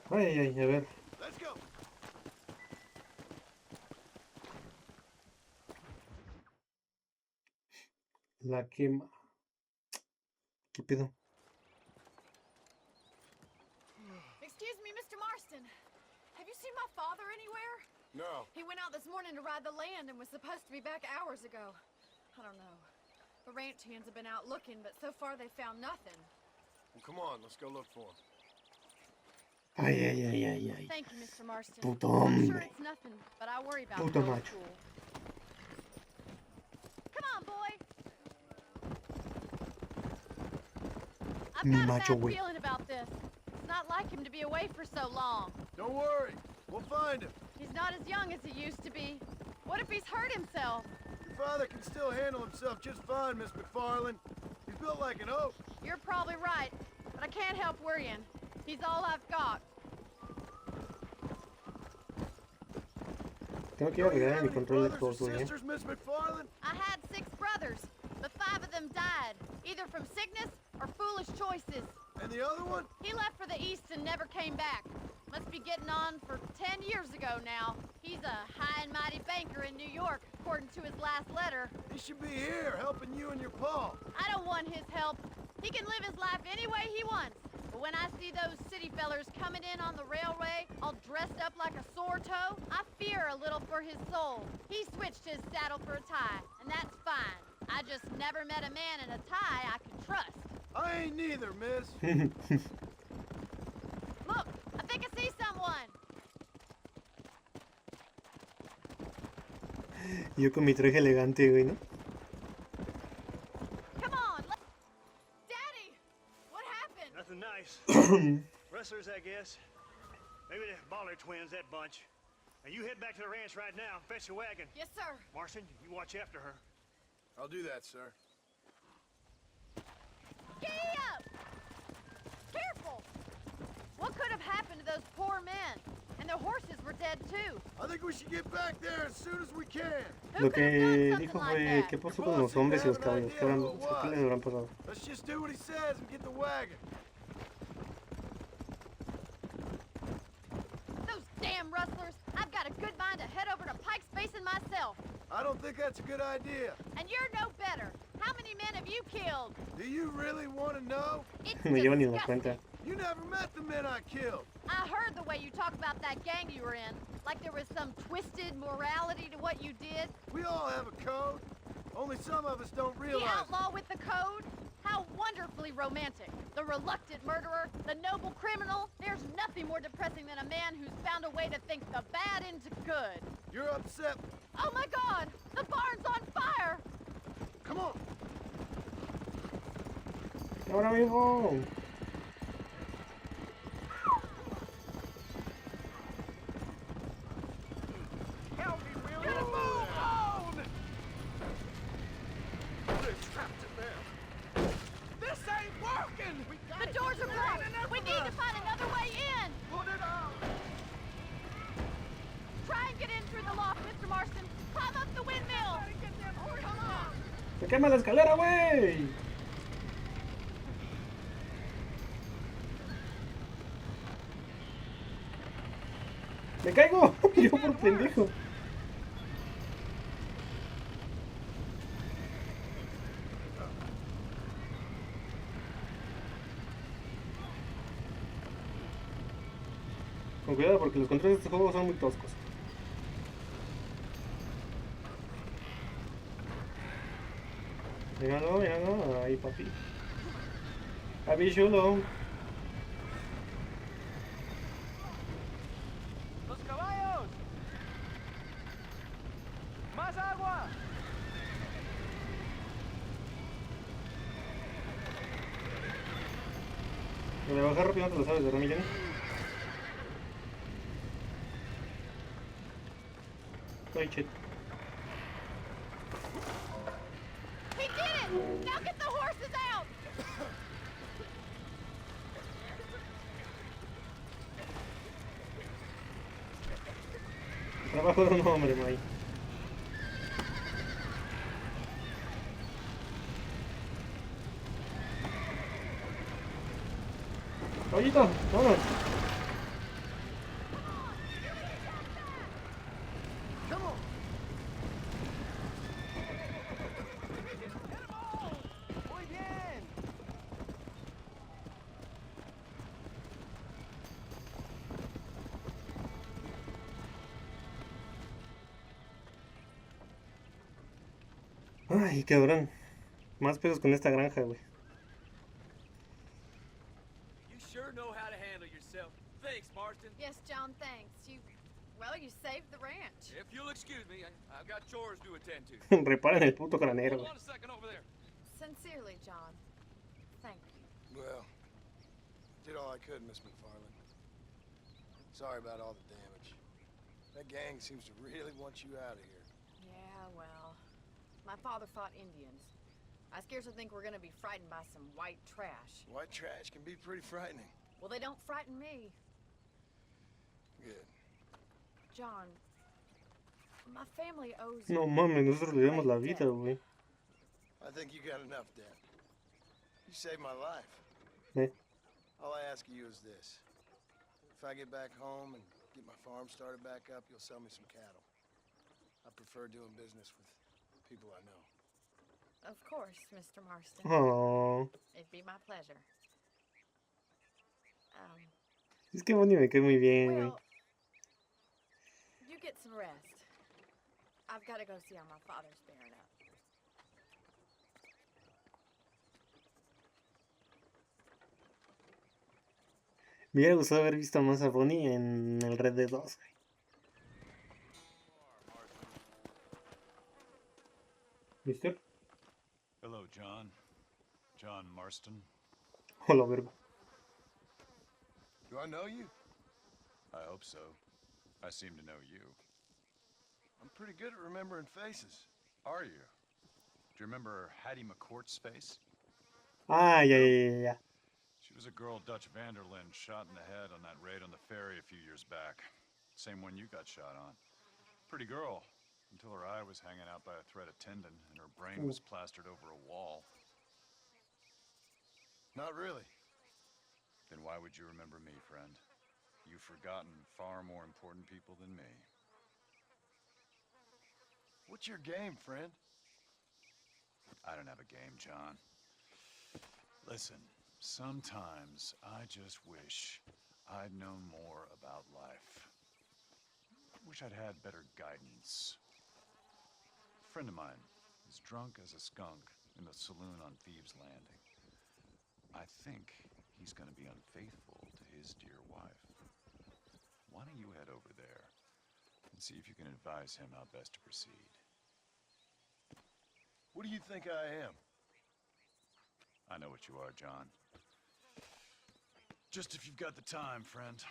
Ay, ay, a ver. La quema. ¿Qué pedo? Excuse me, Mr. Marston. Have you seen my father anywhere? No. He went out this morning to ride the land and was supposed to be back hours ago. I don't know. The ranch hands have been out looking, but so far they found nothing. Well, come on, let's go look for him. Ay, ay, ay, ay, ay. Thank you, Mr. Marston. Puto I'm sure hombre. it's nothing, but I worry about Puto the old macho. fool. Come on, boy. I've Mi got a macho, bad güey. feeling about this. It's not like him to be away for so long. Don't worry, we'll find him. He's not as young as he used to be. What if he's hurt himself? Your father can still handle himself just fine, Miss McFarland. He's built like an oak. You're probably right, but I can't help worrying. He's all I've got. Tengo que ir a Don't you arreglar have mi any control de brothers or Xbox, güey. sisters, Miss McFarland? I had 6 brothers, but 5 of them died, either from sickness or foolish choices. And the other one? He left for the east and never came back. Must be getting on for 10 years ago now. He's a high and mighty banker in New York, according to his last letter. He should be here, helping you and your pa. I don't want his help. He can live his life any way he wants. But when I see those city fellers coming in on the railway, all dressed up like a sore toe, I fear a little for his soul. He switched his saddle for a tie, and that's fine. I just never met a man in a tie I could trust. I ain't neither, miss. Look, I think I see someone. Yo con mi traje elegante, güey, ¿no? Come on, Daddy, what happened? Nothing nice. Rustlers, I guess. Maybe the Baller twins, that bunch. Now you head back to the ranch right now and fetch the wagon. Yes, sir. Marston, you watch after her. I'll do that, sir. Giddy up! Careful! What could have happened to those poor men? And their horses were dead too. I think we should get back there as soon as we can. Who Lo could have que done something dijo like fue, that? ¿qué pasó con los hombres y los caballos? ¿Qué les habrán pasado? Let's just do what he says and get the wagon. Those damn rustlers! I've got a good mind to head over to Pike's Basin myself. I don't think that's a good idea. And you're no better. How many men have you killed? Do you really want to know? It's Me llevo ni la disgusting. cuenta. You never met the men I killed. I heard the way you talk about that gang you were in. Like there was some twisted morality to what you did. We all have a code. Only some of us don't The realize it. outlaw with the code? How wonderfully romantic. The reluctant murderer, the noble criminal. There's nothing more depressing than a man who's found a way to think the bad into good. You're upset. Oh my God! The barn's on fire! Come on. Ahora mismo. Help me, Will. Get a move on! They're trapped in there. This ain't working! The doors are blocked! We need to find another way in! Put it out! Try and get in through the loft, Mr. Marston. Climb up the windmill! Come on! ¡Se quema la escalera, güey! ¡Me caigo! Yo por pendejo. Con cuidado porque los controles de este juego son muy toscos. Míralo, míralo, ahí papi. Papi chulo. ¡Los caballos! ¡Más agua! Me voy a bajar rápido, no te lo sabes, ¿verdad, Millán? Ay, shit. He did it! Now get the horses out! Trabajo de un hombre, May. Caballito, vámonos. Come on. Muy bien. Ay, cabrón. Más pedos con esta granja, güey. You sure know how to handle yourself. Thanks, Marston. Yes, John, thanks. Well, you saved the ranch. If you'll excuse me, I've got chores to attend to. Reparen el puto granero, Hold güey. on a second over there. Sincerely, John. Thank you. Well, did all I could, Miss McFarland. Sorry about all the damage. That gang seems to really want you out of here. Yeah, well, my father fought Indians. I scarcely think we're gonna be frightened by some white trash. White trash can be pretty frightening. Well, they don't frighten me. Good. John, my family owes No mames, nosotros le damos la vida, güey. I think you got enough, Dan. You saved my life. Eh. All I ask of you is this. If I get back home and get my farm started back up, you'll sell me some cattle. I prefer doing business with people I know. Of course, Mr. Marston. Oh. It'd be my pleasure. Es que Bonnie me cae muy bien, güey. Well, you get some rest. I've got to go see how my father's bearing up. Me hubiera gustado haber visto más a Bonnie en el Red Dead 2, güey. ¿Viste? Hello, John. John Marston. Hola, verga. Do I know you? I hope so. I seem to know you. I'm pretty good at remembering faces. Are you? Do you remember Hattie McCourt's face? Ah, ya. She was a girl Dutch Vanderlyn shot in the head on that raid on the ferry a few years back. Same one you got shot on. Pretty girl, until her eye was hanging out by a thread of tendon and her brain was plastered over a wall. Not really. Then why would you remember me, friend? You've forgotten far more important people than me. What's your game, friend? I don't have a game, John. Listen, sometimes I just wish I'd known more about life. Wish I'd had better guidance. A friend of mine is drunk as a skunk in the saloon on Thieves' Landing. I think he's gonna be unfaithful to his dear wife. Why don't you head over there and see if you can advise him how best to proceed? What do you think I am? I know what you are, John. Just if you've got the time, friend.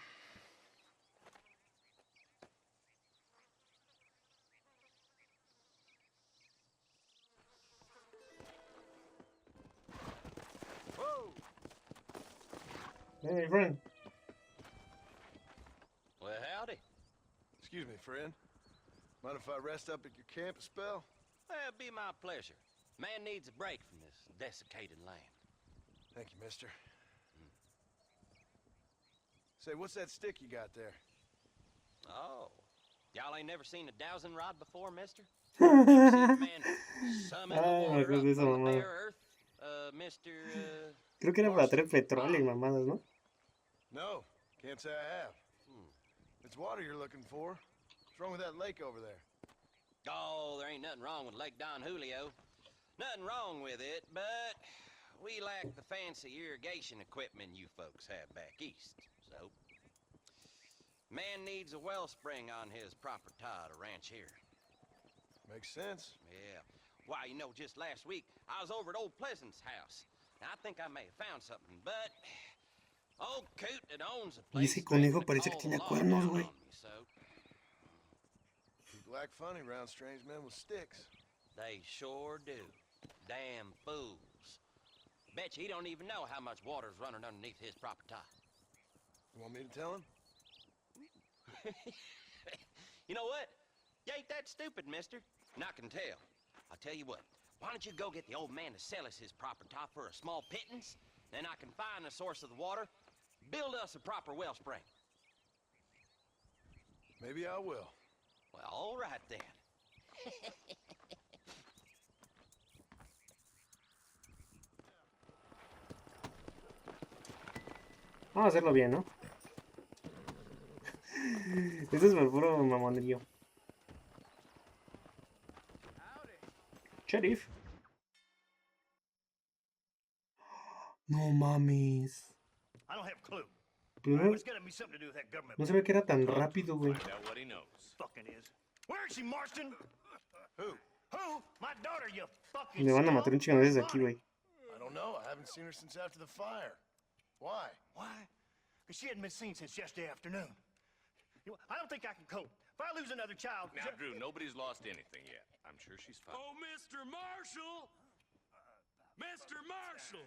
Whoa! Hey, friend. Well, howdy. Excuse me, friend. Mind if I rest up at your camp a spell? Well, it'd be my pleasure. Man needs a break from this desiccated land. Thank you, mister. Say, what's that stick you got there? Oh, y'all ain't never seen a dowsing rod before, mister? Never seen a man summon the Ay, me water acuerdo up de esa from the mamada. bare earth? Mr. Creo que era para traer petróleo y mamadas, ¿no? No, can't say I have. It's water you're looking for. What's wrong with that lake over there? Oh, there ain't nothing wrong with Lake Don Julio. Nothing wrong with it, but we lack the fancy irrigation equipment you folks have back east, so... Man needs a wellspring on his property to ranch here. Makes sense. Yeah. Why, you know, just last week, I was over at old Pleasant's house. Now, I think I may have found something, but... Old Coot that owns the Y place... ese conejo threatened to parece que call tiene the law cuernos, down güey. on me, so... People act funny around strange men with sticks. They sure do. Damn fools. Bet you he don't even know how much water's running underneath his property. You want me to tell him? You know what? You ain't that stupid, mister. And I can tell. I'll tell you what. Why don't you go get the old man to sell us his property for a small pittance? Then I can find the source of the water, build us a proper wellspring. Maybe I will. Well, all right then. Vamos a hacerlo bien, ¿no? Esto es por puro mamonerío. Sheriff. No mames. I don't have a clue. Primero, It's gotta be something to do with that government. no sabía que era tan rápido, güey. Find out what he knows. Fucking is. Where is she, Marston? Who? Who? My daughter, you fucking. Me van a matar un chingo de veces aquí, güey. I don't know. I haven't seen her since after the fire. Why? Why? Because she hadn't been seen since yesterday afternoon. You know, I don't think I can cope. If I lose another child. Now, Drew, nobody's lost anything yet. I'm sure she's fine. Oh, Mr. Marshall! Mr. Marshall!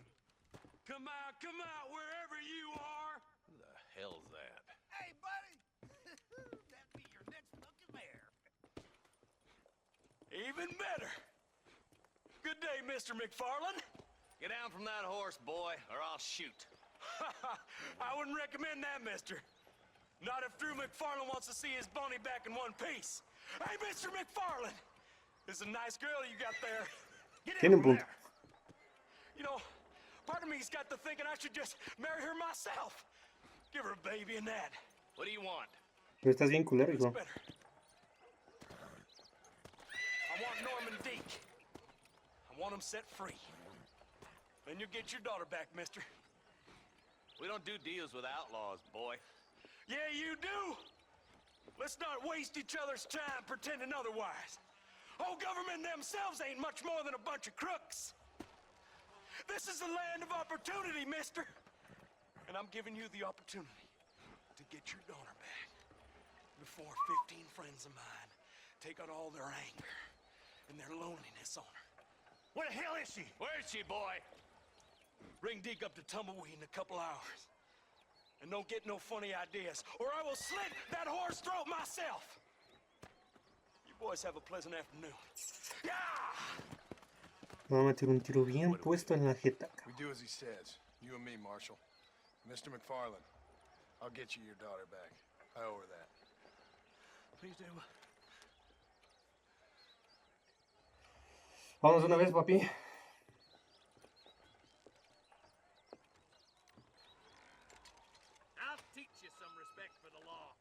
Come out, wherever you are! Who the hell's that? Hey, buddy! That'd be your next fucking mare. Even better! Good day, Mr. McFarland. Get down from that horse, boy, or I'll shoot. I wouldn't recommend that, mister. Not if Drew McFarland wants to see his Bonnie back in one piece. Hey, Mr. McFarland! This is a nice girl you got there. Get Tiene in un punto. there. You know, part of me's got to thinking I should just marry her myself. Give her a baby and that. What do you want? Pero estás bien culero, It's hijo. better. I want Norman Deek. I want him set free. Then you get your daughter back, mister. We don't do deals with outlaws, boy. Yeah, you do! Let's not waste each other's time pretending otherwise. Oh, government themselves ain't much more than a bunch of crooks. This is the land of opportunity, mister. And I'm giving you the opportunity to get your daughter back before 15 friends of mine take out all their anger and their loneliness on her. Where the hell is she? Where is she, boy? Bring Deke up to Tumbleweed in a couple hours. And don't get no funny ideas, or I will slit that horse throat myself. You boys have a pleasant afternoon. Yeah! Me va a meter un tiro bien puesto en la jeta. We do as he says. You and me, Marshal. Mr. McFarland, I'll get you your daughter back. I owe her that. Please do. Vamos una vez, papi. I'll teach you some respect for the law.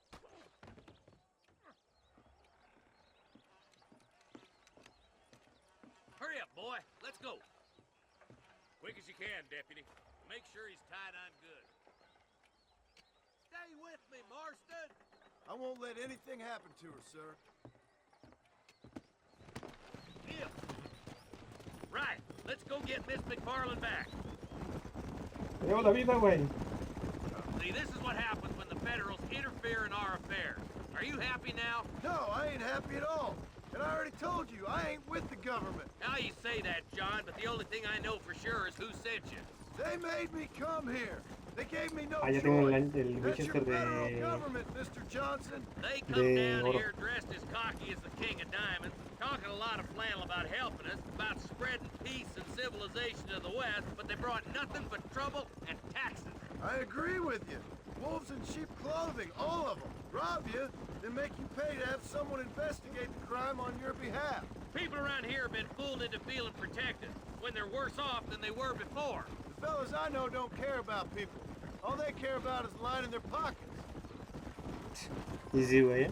Hurry up, boy. Let's go. Quick as you can, deputy. Make sure he's tied on good. Stay with me, Marston. I won't let anything happen to her, sir. Deal. Right. Let's go get Miss McFarland back. Llevo la vida, güey. See, this is what happens when the Federals interfere in our affairs. Are you happy now? No, I ain't happy at all. And I already told you, I ain't with the government. Now you say that, John, but the only thing I know for sure is who sent you. They made me come here. They gave me no Ah, ya tengo choice. el That's your Winchester federal de... government, Mr. Johnson. They come De down oro. here dressed as cocky as the King of Diamonds, talking a lot of flannel about helping us, about spreading peace and civilization to the West, but they brought nothing but trouble and taxes. I agree with you. Wolves in sheep clothing, all of them. Rob you, then make you pay to have someone investigate the crime on your behalf. People around here have been fooled into feeling protected, when they're worse off than they were before. The fellas I know don't care about people. All they care about is lining their pockets. Y sí, güey.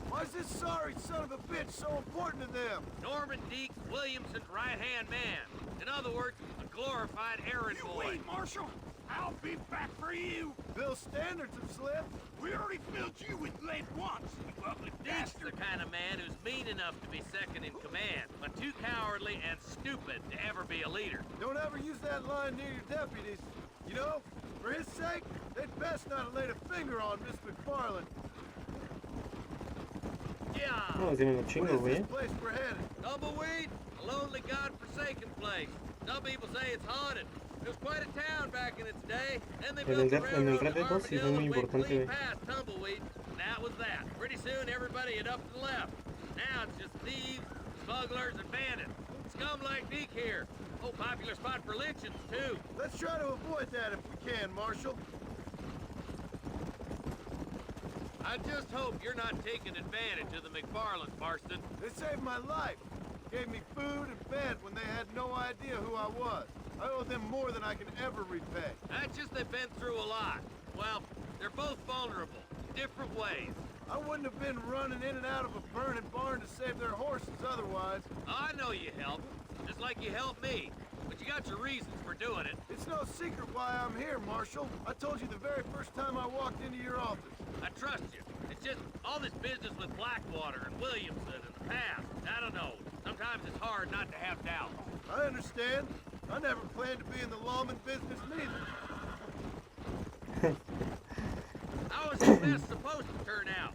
Why is this sorry son of a bitch so important to them? Norman Deek, Williamson's right-hand man. In other words, a glorified errand boy. Marshal. I'll be back for you. Bill's standards have slipped. We already filled you with lead once, you ugly Deek's the kind of man who's mean enough to be second in command, but too cowardly and stupid to ever be a leader. Don't ever use that line near your deputies. You know, for his sake, they'd best not have laid a finger on Miss McFarland. Yeah. No, tiene un chingo, What is güey. this place we're headed? Tumbleweed, a lonely, god-forsaken place. Some people say it's haunted. It was quite a town back in its day. Then they En built el the Red- en el railroad Red to Dead 2 sí es Armadillo muy and went importante, clean güey. past Tumbleweed. that was that. Pretty soon everybody had up and left. Now it's just thieves, smugglers, and bandits. Scum like Deke here. Oh, popular spot for lynchings, too. Let's try to avoid that if we can, Marshal. I just hope you're not taking advantage of the McFarlands, Marston. They saved my life. Gave me food and bed when they had no idea who I was. I owe them more than I can ever repay. That's just they've been through a lot. Well, they're both vulnerable, different ways. I wouldn't have been running in and out of a burning barn to save their horses otherwise. I know you helped, just like you helped me. But you got your reasons for doing it. It's no secret why I'm here, Marshal. I told you the very first time I walked into your office. I trust you. It's just all this business with Blackwater and Williamson and the past. I don't know. Sometimes it's hard not to have doubt. I understand. I never planned to be in the lawman business neither. How is this mess supposed to turn out?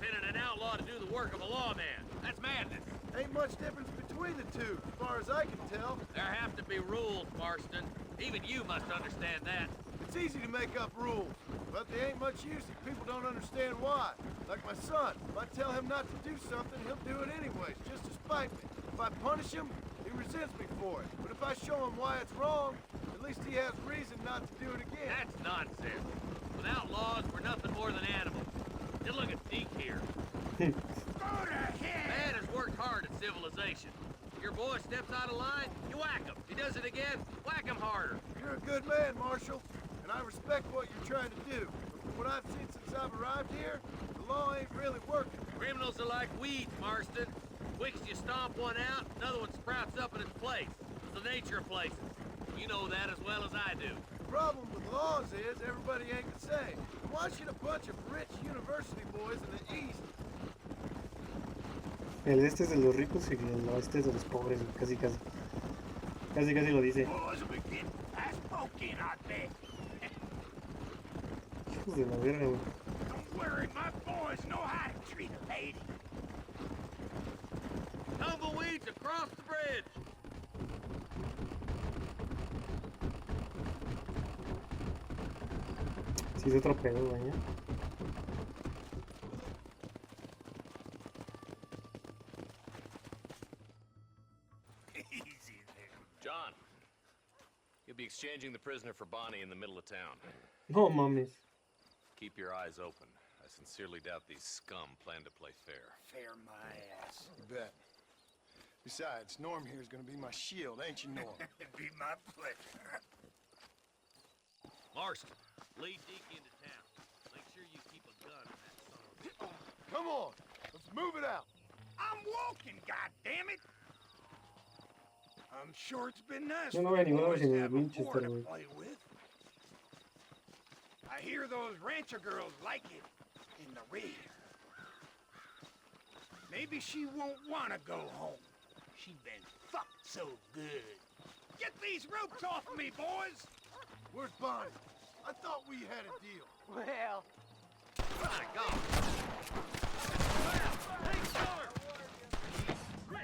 Sending an outlaw to do the work of a lawman. That's madness. Ain't much difference between the two, as far as I can tell. There have to be rules, Marston. Even you must understand that. It's easy to make up rules, but they ain't much use if people don't understand why. Like my son, if I tell him not to do something, he'll do it anyways, just to spite me. If I punish him, he resents me for it. But if I show him why it's wrong, at least he has reason not to do it again. That's nonsense. Without laws, we're nothing more than animals. Just look at Deke here. Go to hell! Man has worked hard at civilization. If your boy steps out of line, you whack him. If he does it again, whack him harder. You're a good man, Marshal, and I respect what you're trying to do. But from what I've seen since I've arrived here, the law ain't really working. Criminals are like weeds, Marston. Quick as you stomp one out, another one sprouts up in its place. It's the nature of places. You know that as well as I do. The problem with laws is everybody ain't the same. Why should a bunch of rich university boys in the East... El este es de los ricos y el oeste es de los pobres, casi casi. Casi casi lo dice. Boys will be getting fast poking, I bet. Hijos de la verga, güey. Don't worry, my boys know how to treat a lady. Tumbleweeds across the bridge. Sí, es otro pedo, güey. Easy there. John, you'll be exchanging the prisoner for Bonnie in the middle of town. No mames. Keep your eyes open. I sincerely doubt these scum plan to play fair. Fair my ass. You bet. Besides, Norm here is gonna be my shield, ain't you, Norm? It'd be my pleasure. Marston, lead Deke into town. Make sure you keep a gun in that son of a... Come on, let's move it out. I'm walking, goddammit! I'm sure it's been nice Yo no for veo the ninguno boys sin to el have a Winchester, whore to güey. play with. I hear those rancher girls like it in the rear. Maybe she won't want to go home. She's been fucked so good. Get these ropes off me, boys! Where's Bonnie? I thought we had a deal. Well, My God! Take cover!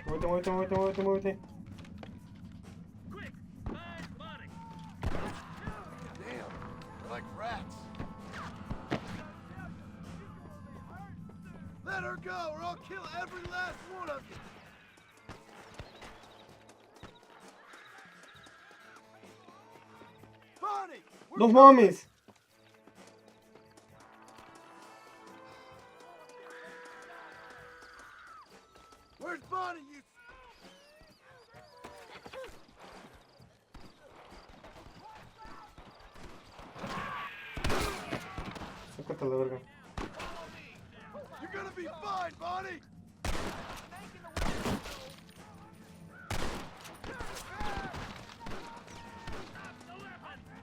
Muévete, muévete, muévete, muévete, muévete. Quick! Find Bonnie! Damn, they're like rats. Let her go, or I'll kill every last one of you. Bonnie! ¡No mames! Where's Bonnie, you... Sácate la verga. You're gonna be fine, Bonnie!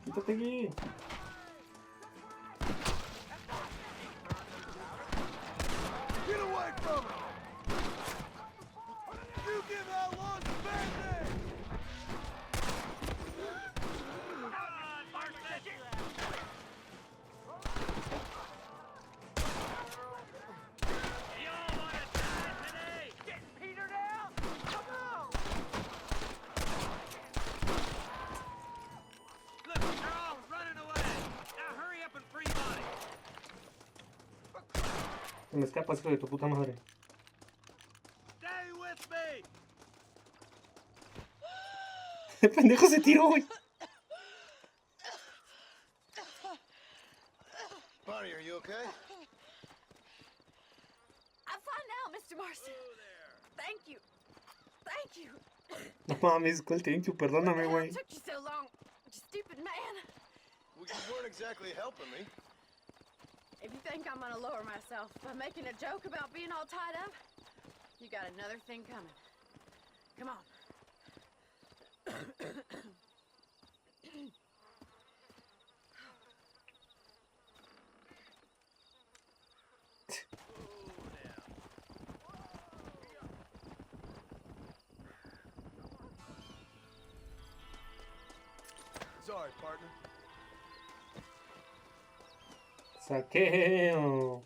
Quítate aquí. Get away from her! You give outlaws a bad name! Y'all wanna die today? getting petered out? Come on! Look, they're all running away. Now hurry up and free Bonnie. Se me escapas, hijo de tu puta madre. Stay with me. El pendejo se tiró, güey. Bonnie, are you okay? I'm fine now, Mr. Marston. Thank you. Thank you. No mames, ¿cuál thank you? Perdóname, What güey. took you so long, you stupid man? Well, you weren't exactly helping me. If you think I'm gonna lower myself by making a joke about being all tied up, you got another thing coming. Come on. Sorry, partner. Saqueo.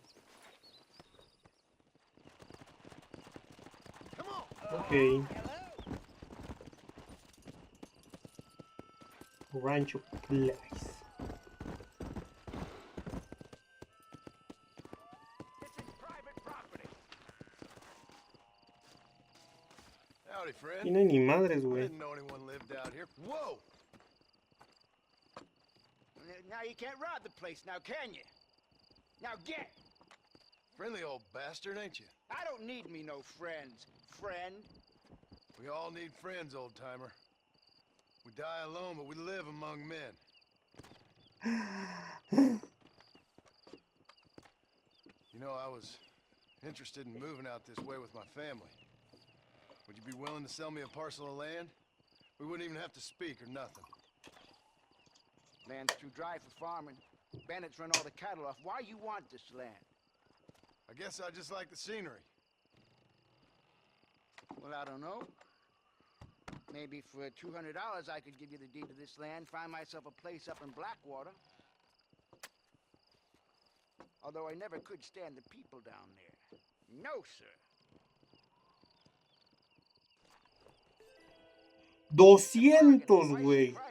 Come on. Ok. Rancho Place. This is private property. Howdy, friend. Aquí no hay ni madres, I güey. didn't know anyone lived out here. Whoa! Now you can't rob the place now, can you? Now get! Friendly old bastard, ain't you? I don't need me no friends, friend. We all need friends, old timer. We die alone, but we live among men. You know, I was interested in moving out this way with my family. Would you be willing to sell me a parcel of land? We wouldn't even have to speak or nothing. Land's too dry for farming. Bandits run all the cattle off. Why you want this land? I guess I just like the scenery. Well, I don't know. Maybe for $200 I could give you the deed to this land, find myself a place up in Blackwater. Although I never could stand the people down there. No, sir. 200, Twice the güey. price.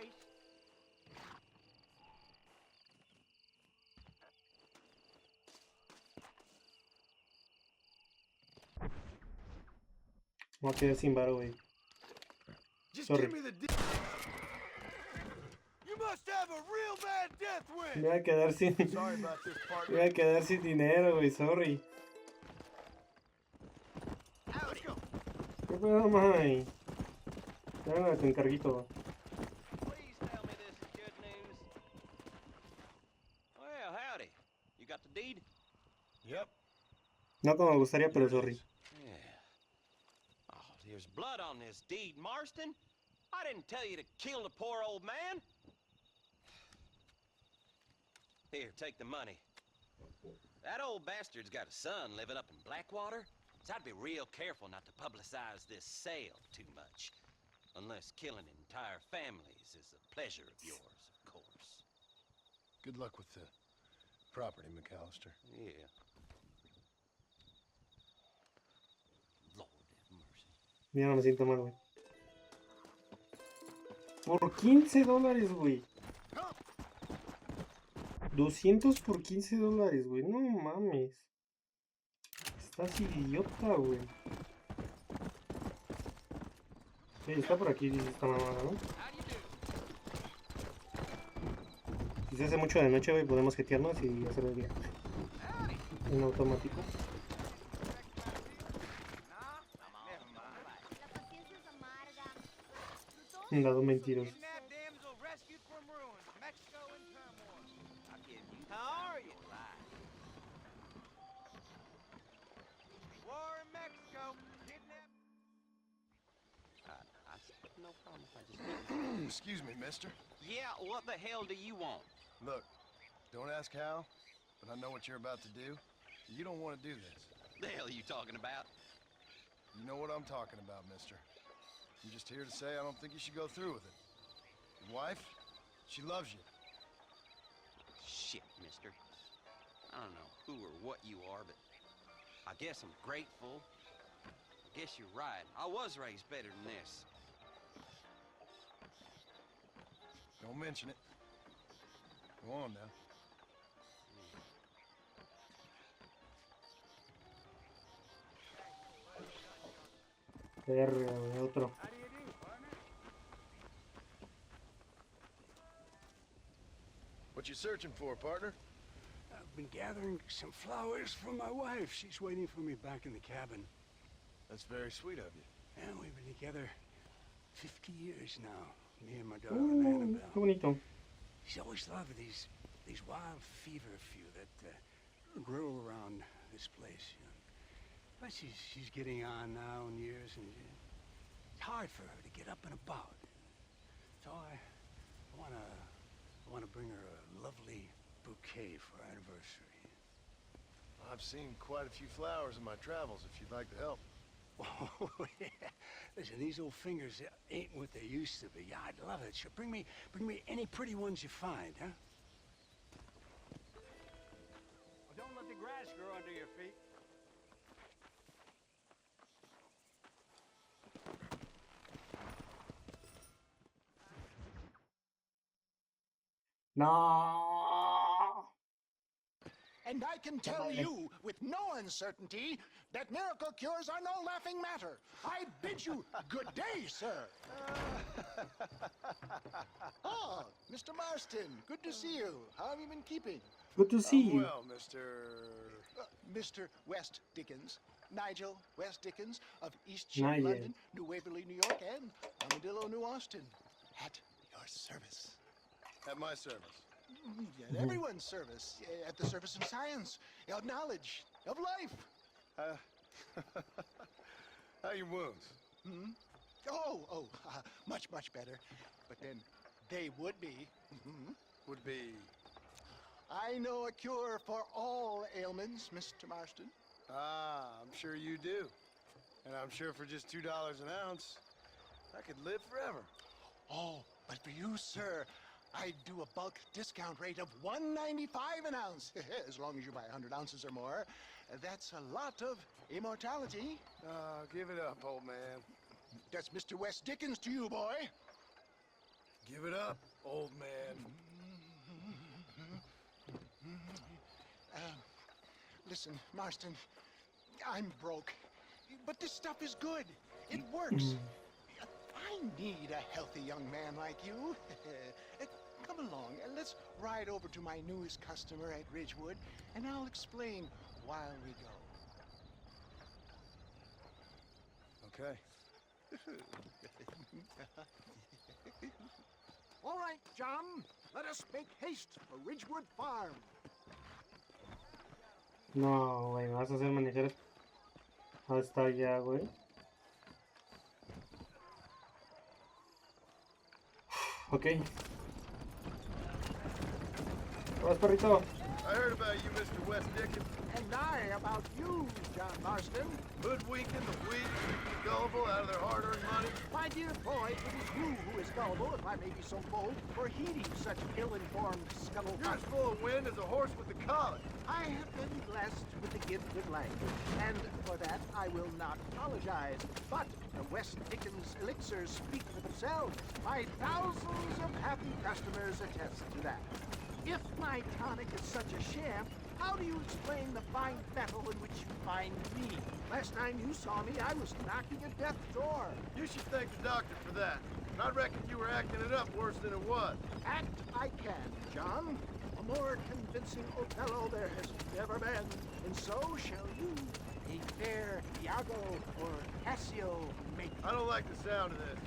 Me voy a quedar sin varo, güey. Just Sorry. give me the deed. You must have a real bad death Me wind. voy a quedar sin... Sorry about this, Me partner. voy a quedar sin dinero, güey. Sorry. Let's go. ¿Qué pedo, May? Dame tu encarguito. Please tell me this is good news. Well, howdy. You got the deed? Yep. No como me gustaría, pero Here it sorry. is. Yeah. Oh, there's blood on this deed, Marston. I didn't tell you to kill the poor old man. Here, take the money. That old bastard's got a son living up in Blackwater, so I'd be real careful not to publicize this sale too much. Unless killing entire families is a pleasure of yours, of course. Good luck with the property, McAllister. Yeah. Lord have mercy. Ya no me siento mal, güey. Por $15, güey. 200 por $15, güey. No mames. Estás idiota, güey. Está por aquí, dice esta mamada, ¿no? Si se hace mucho de noche, güey, podemos jetearnos y hacer el día. En automático. Un lado mentiroso. Kidnapped damsel rescued from ruins. Mexico in turmoil. How are you? War in Mexico. Kidnapped. No problem if I just... Excuse me, mister. Yeah, what the hell do you want? Look, don't ask how, but I know what you're about to do. You don't want to do this. The hell are you talking about? You know what I'm talking about, mister. I'm just here to say I don't think you should go through with it. Your wife, she loves you. Shit, mister. I don't know who or what you are, but I guess I'm grateful. I guess you're right. I was raised better than this. Don't mention it. Go on now. Verga, güey, otro. What you searching for, partner? I've been gathering some flowers for my wife. She's waiting for me back in the cabin. That's very sweet of you. And we've been together 50 years now, me and my daughter Annabelle. Qué bonito. She's always loved these wild fever few that grow around this place. You know. But she's getting on now in years, and it's hard for her to get up and about. So I want to bring her a lovely bouquet for our anniversary. I've seen quite a few flowers in my travels, if you'd like to help. Oh, yeah. Listen, these old fingers ain't what they used to be. Yeah, I'd love it. Sure, bring me any pretty ones you find, huh? Well, don't let the grass grow under your feet. No. And I can tell you with no uncertainty that miracle cures are no laughing matter. I bid you good day, sir. Oh, Mr. Marston, good to see you. How have you been keeping? Good to see you. Well, Mr. West Dickens, Nigel West Dickens of East Nigel. London, New Waverly, New York, and Armadillo, New Austin. At your service. At my service. At everyone's service. At the service of science, of knowledge, of life. How are your wounds? Much, much better. But then they would be. Would be... I know a cure for all ailments, Mr. Marston. Ah, I'm sure you do. And I'm sure for just $2 an ounce, I could live forever. Oh, but for you, sir, I do a bulk discount rate of $1.95 an ounce. As long as you buy 100 ounces or more. That's a lot of immortality. Give it up, old man. That's Mr. West Dickens to you, boy. Give it up, old man. Listen, Marston, I'm broke. But this stuff is good. It works. I need a healthy young man like you. Come along, and let's ride over to my newest customer at Ridgewood, and I'll explain while we go. Okay. All right, John, let us make haste for Ridgewood Farm. No, güey, me vas a hacer manejar hasta allá, güey. Ok. Vas, perrito. I heard about you, Mr. West Dickens. And I about you, John Marston. Hoodwinking the weak, gullible out of their hard-earned money. My dear boy, it is you who is gullible, if I may be so bold, for heeding such ill-informed scuttle. You're as full of wind as a horse with the collar. I have been blessed with the gift of language, and for that I will not apologize. But the West Dickens elixirs speak for themselves. My thousands of happy customers attest to that. If my tonic is such a sham, how do you explain the fine metal in which you find me? Last time you saw me, I was knocking at death's door. You should thank the doctor for that. And I reckon you were acting it up worse than it was. Act I can, John. A more convincing Othello there has never been, and so shall you. A fair Iago or Cassio make. I don't like the sound of this.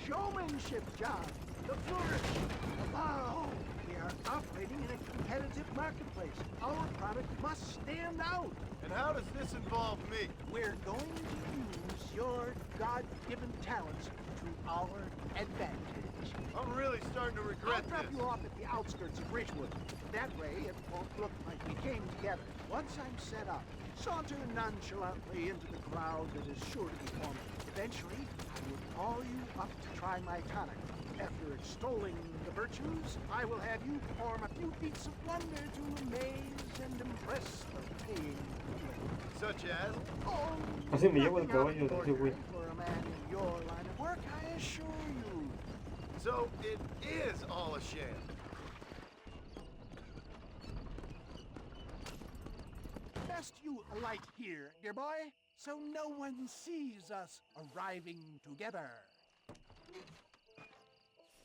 Showmanship, John. The flourish. The bow. We are operating in a competitive marketplace. Our product must stand out. And how does this involve me? We're going to use your God-given talents to our advantage. I'm really starting to regret I'll drop this. you off at the outskirts of Ridgewood. That way, it won't look like we came together. Once I'm set up, saunter nonchalantly into the crowd that is sure to be forming. Eventually, I will call you up to try my tonic. After extolling the virtues, I will have you perform a few feats of wonder to amaze and impress the paying public. Such as? Oh, Así me llevo el nothing out caballo of de the ese güey. ordinary for a man in your line of work, I assure you. So it is all a sham. suggest you alight here, dear boy, so no one sees us arriving together.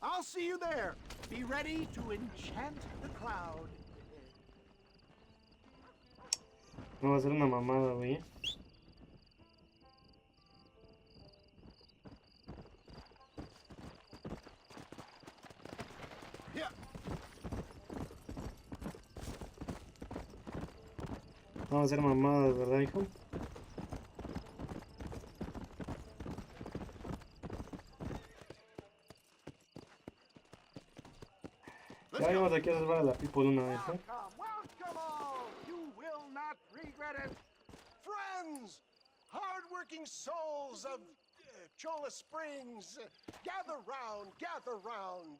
I'll see you there. Be ready to enchant the crowd. No va a ser una mamada, güey. No va a ser mamada, ¿verdad, hijo? Ya vamos aquí a salvar a la people una vez, ¿eh? Welcome all. You will not regret it. Friends, hard-working souls of Chola Springs, gather round, gather round.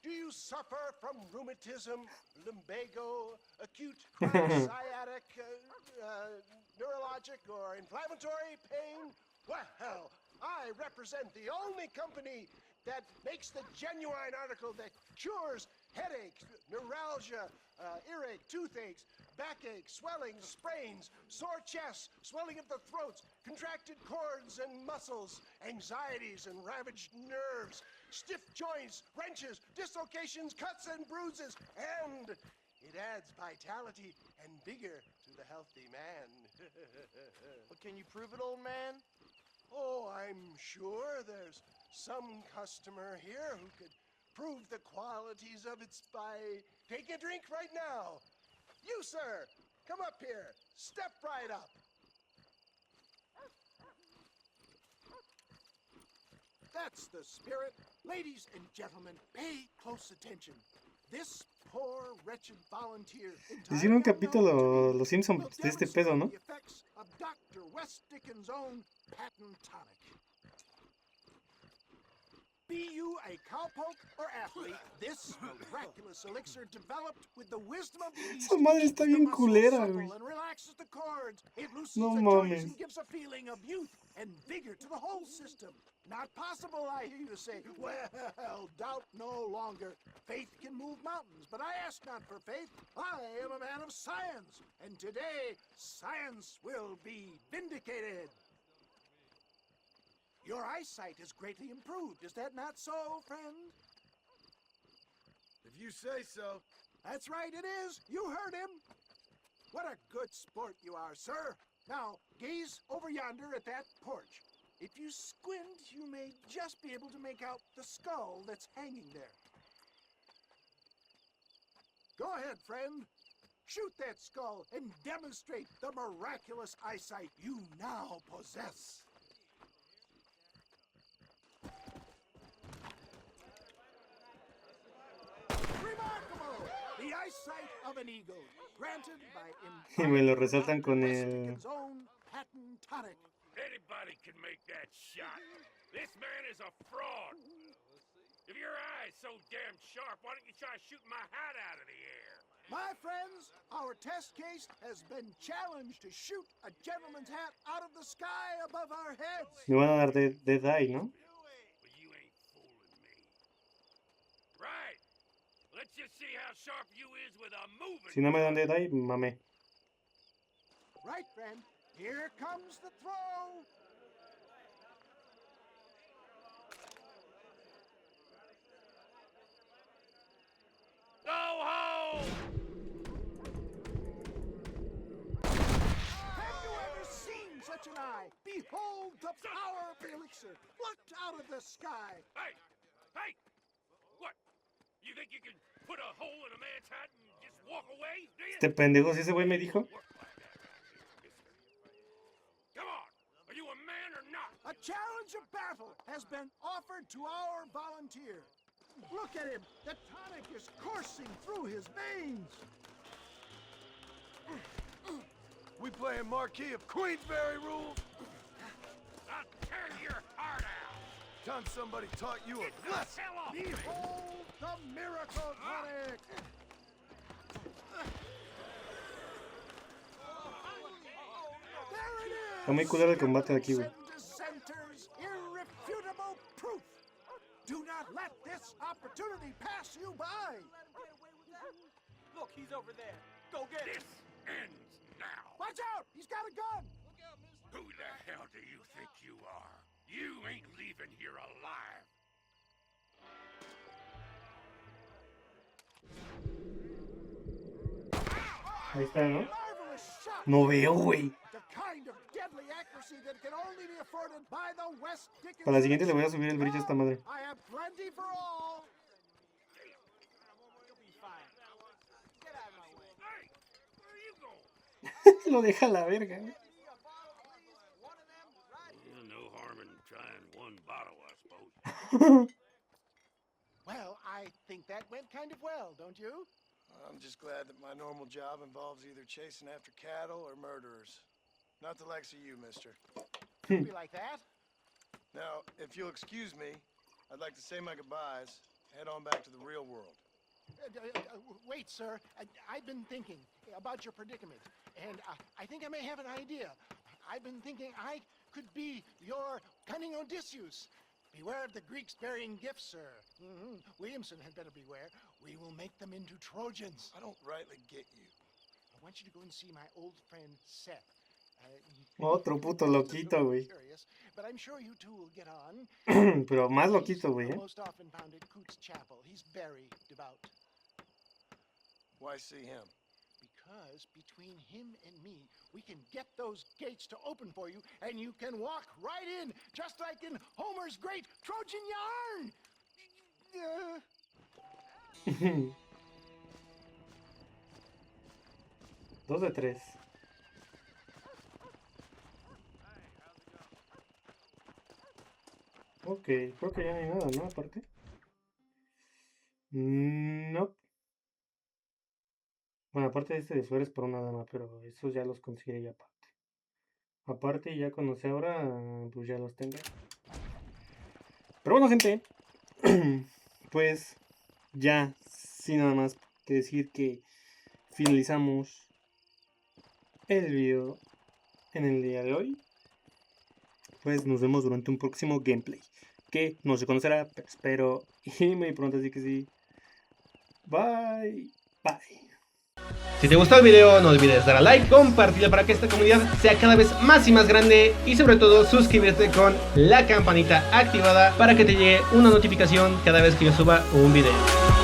Do you suffer from rheumatism, lumbago, acute sciatic, neurologic, or inflammatory pain? Well, I represent the only company that makes the genuine article that cures headaches, neuralgia, earache, toothaches, backache, swelling, sprains, sore chests, swelling of the throats, contracted cords and muscles, anxieties and ravaged nerves, stiff joints, wrenches, dislocations, cuts and bruises, and it adds vitality and vigor to the healthy man. But can you prove it, old man? Oh, I'm sure there's some customer here who could prove the qualities of it by taking a drink right now. You, sir, come up here. Step right up. That's the spirit. Ladies and gentlemen, pay close attention. This poor, wretched volunteer Hicieron un capítulo Los Simpsons de este pedo, ¿no? the effects of Dr. West Dickens' own patent tonic. Be you a cowpoke or athlete, this miraculous elixir developed with the wisdom of the East Esa madre está bien culera, güey. and relaxes the cords. It loosens No the joints mames. and gives a feeling of youth and vigor to the whole system. Not possible, I hear you say. Well, doubt no longer. Faith can move mountains, but I ask not for faith. I am a man of science, and today science will be vindicated. Your eyesight is greatly improved. Is that not so, friend? If you say so. That's right, it is. You heard him. What a good sport you are, sir. Now, gaze over yonder at that porch. If you squint, you may just be able to make out the skull that's hanging there. Go ahead, friend. Shoot that skull and demonstrate the miraculous eyesight you now possess. Remarkable! The eyesight of an eagle, granted by Y me lo resaltan con el... Dickens' own patent tonic. Anybody can make that shot. This man is a fraud. If your eye's so damn sharp, why don't you try shooting my hat out of the air? My friends, our test case has been challenged to shoot a gentleman's hat out of the sky above our heads. Me van a dar de die, ¿no? But you ain't fooling me. Right. Let's just see how sharp you is with a moving. Si no me dan de die, mame. Right, friend. Here comes the throw. Go home! Have you ever seen such an eye? Behold the power of the elixir, plucked out of the sky. Hey! Hey! What? You think you can put a hole in a man's hat and just walk away? Do you? Este pendejo, si ese güey me dijo. Come on! Are you a man or not? A challenge of battle has been offered to our volunteer. Look at him. The tonic is coursing through his veins. We playing Marquis of Queensberry rules? I'll tear your heart out! Time somebody taught you a Get the lesson. hell off me! Behold the miracle tonic. There it is. Está muy culero el combate de aquí, güey. Center's irrefutable proof. Do not let this opportunity pass you by. Look, he's over there. Go get him. This ends now. Watch out! He's got a gun! Who the hell do you think you are? You ain't leaving here alive. Ahí está, ¿no? Marvelous shot! No veo, güey. The kind of deadly accuracy that can only be afforded by the West Dickens. Para la siguiente le voy a subir el brillo a esta madre. I have plenty for all. Lo deja a la verga, güey. No harm in trying one bottle, I suppose. Well, I think that went kind of well, don't you? I'm just glad that my normal job involves either chasing after cattle or murderers. Not the likes of you, mister. Don't be like that. Now, if you'll excuse me, I'd like to say my goodbyes, head on back to the real world. Wait, sir. I've been thinking about your predicament, and I think I may have an idea. I've been thinking I could be your cunning Odysseus. Beware of the Greeks bearing gifts, sir. Williamson had better beware. We will make them into Trojans. I don't rightly get you. I want you to go and see my old friend Seth. Otro puto loquito, güey. But I'm sure you two will get on. Pero más loquito, güey, Most often found at Coots Chapel. He's very devout. Why see him? Because between him and me, we can get those gates to open for you, and you can walk right in, just like in Homer's great Trojan yarn. 2 de 3. Ok, creo que ya no hay nada, ¿no? Aparte. No. Bueno, aparte de este de flores por una dama, pero esos ya los conseguiré ya aparte. Aparte, ya conocí ahora, pues ya los tengo. Pero bueno, gente. Pues ya, sin nada más que decir que finalizamos el video en el día de hoy. Pues nos vemos durante un próximo gameplay, que no se conocerá, pero espero y muy pronto, así que sí. Bye. Si te gustó el video, no olvides dar a like, compartirlo para que esta comunidad sea cada vez más y más grande, y sobre todo suscribirte con la campanita activada para que te llegue una notificación cada vez que yo suba un video.